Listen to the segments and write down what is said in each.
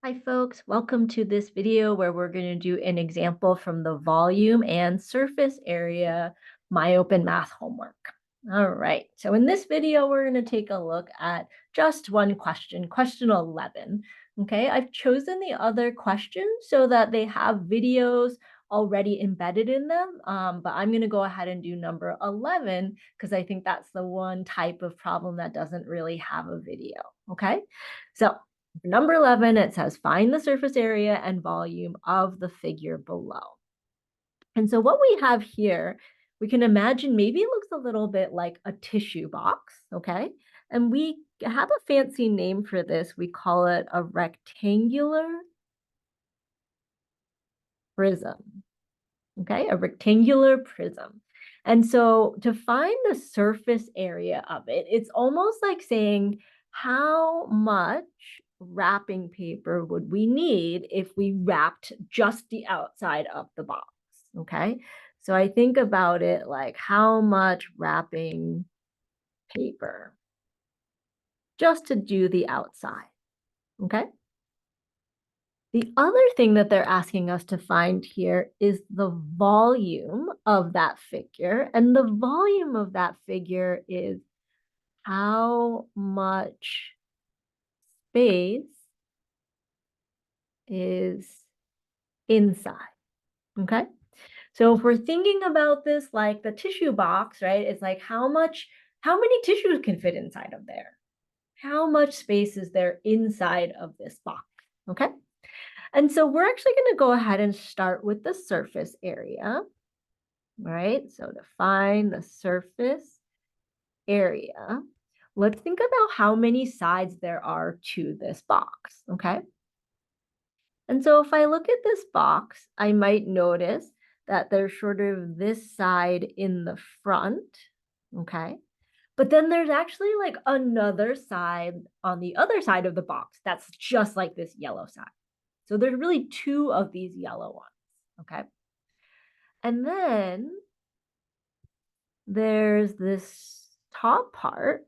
Hi folks, welcome to this video where we're going to do an example from the volume and surface area MyOpen Math homework. All right, so in this video, we're going to take a look at just one question, question 11. Okay, I've chosen the other questions so that they have videos already embedded in them, but I'm going to go ahead and do number 11 because I think that's the one type of problem that doesn't really have a video. Okay, so for number 11, it says find the surface area and volume of the figure below. And so what we have here, we can imagine maybe it looks a little bit like a tissue box, okay? And we have a fancy name for this. We call it a rectangular prism, okay? A rectangular prism. And so to find the surface area of it, it's almost like saying how much wrapping paper would we need if we wrapped just the outside of the box, okay? So I think about it like how much wrapping paper just to do the outside, okay? The other thing that they're asking us to find here is the volume of that figure. And the volume of that figure is how much space is inside, okay? So if we're thinking about this like the tissue box, right? It's like how many tissues can fit inside of there? How much space is there inside of this box, okay? And so we're actually going to go ahead and start with the surface area, right? So to find the surface area, let's think about how many sides there are to this box, okay? And so if I look at this box, I might notice that there's sort of this side in the front, okay? But then there's actually like another side on the other side of the box that's just like this yellow side. So there's really two of these yellow ones, okay? And then there's this top part,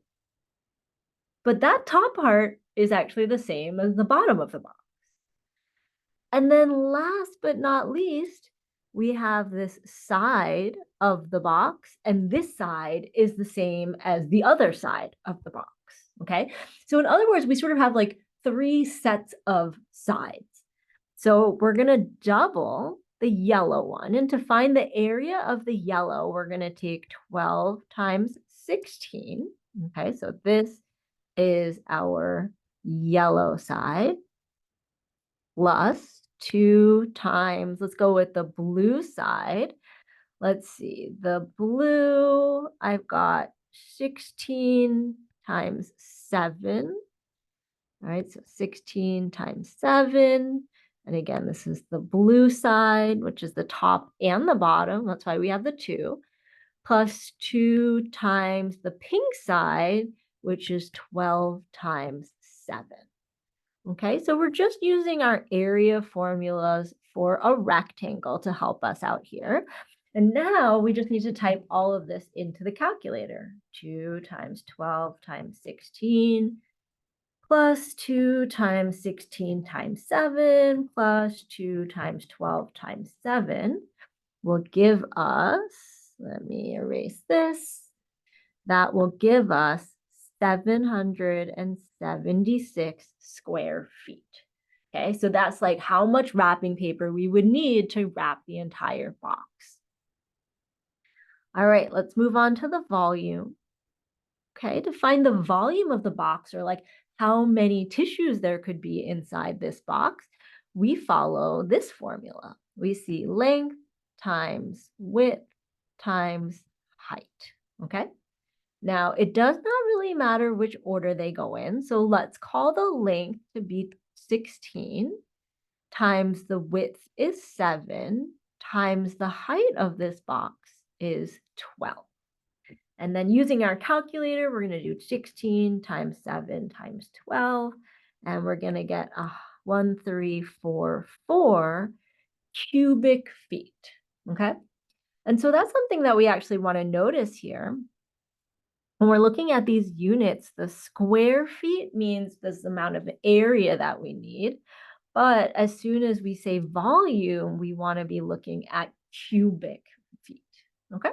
but that top part is actually the same as the bottom of the box. And then last but not least, we have this side of the box, and this side is the same as the other side of the box, okay? So in other words, we sort of have like three sets of sides. So we're gonna double the yellow one, and to find the area of the yellow, we're gonna take 12 times 16, okay? So this is our yellow side, plus 2 times, let's go with the blue side. Let's see, the blue, I've got 16 times 7. All right, so 16 times 7. And again, this is the blue side, which is the top and the bottom. That's why we have the 2, plus 2 times the pink side, which is 12 times 7. Okay, so we're just using our area formulas for a rectangle to help us out here. And now we just need to type all of this into the calculator. 2 times 12 times 16 plus 2 times 16 times 7 plus 2 times 12 times 7 will give us, let me erase this, that will give us 776 square feet. Okay, so that's like how much wrapping paper we would need to wrap the entire box. All right, let's move on to the volume. Okay, to find the volume of the box, or like how many tissues there could be inside this box, we follow this formula. We see length times width times height, okay? Now, it does not really matter which order they go in, so let's call the length to be 16 times the width is 7 times the height of this box is 12. And then using our calculator, we're going to do 16 times 7 times 12, and we're going to get 1344 cubic feet, okay? And so that's something that we actually want to notice here. When we're looking at these units, the square feet means this amount of area that we need, But as soon as we say volume, we want to be looking at cubic feet. Okay.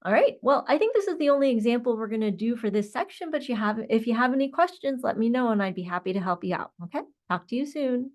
All right. Well, I think this is the only example we're going to do for this section, but if you have any questions, let me know and I'd be happy to help you out. Okay. Talk to you soon.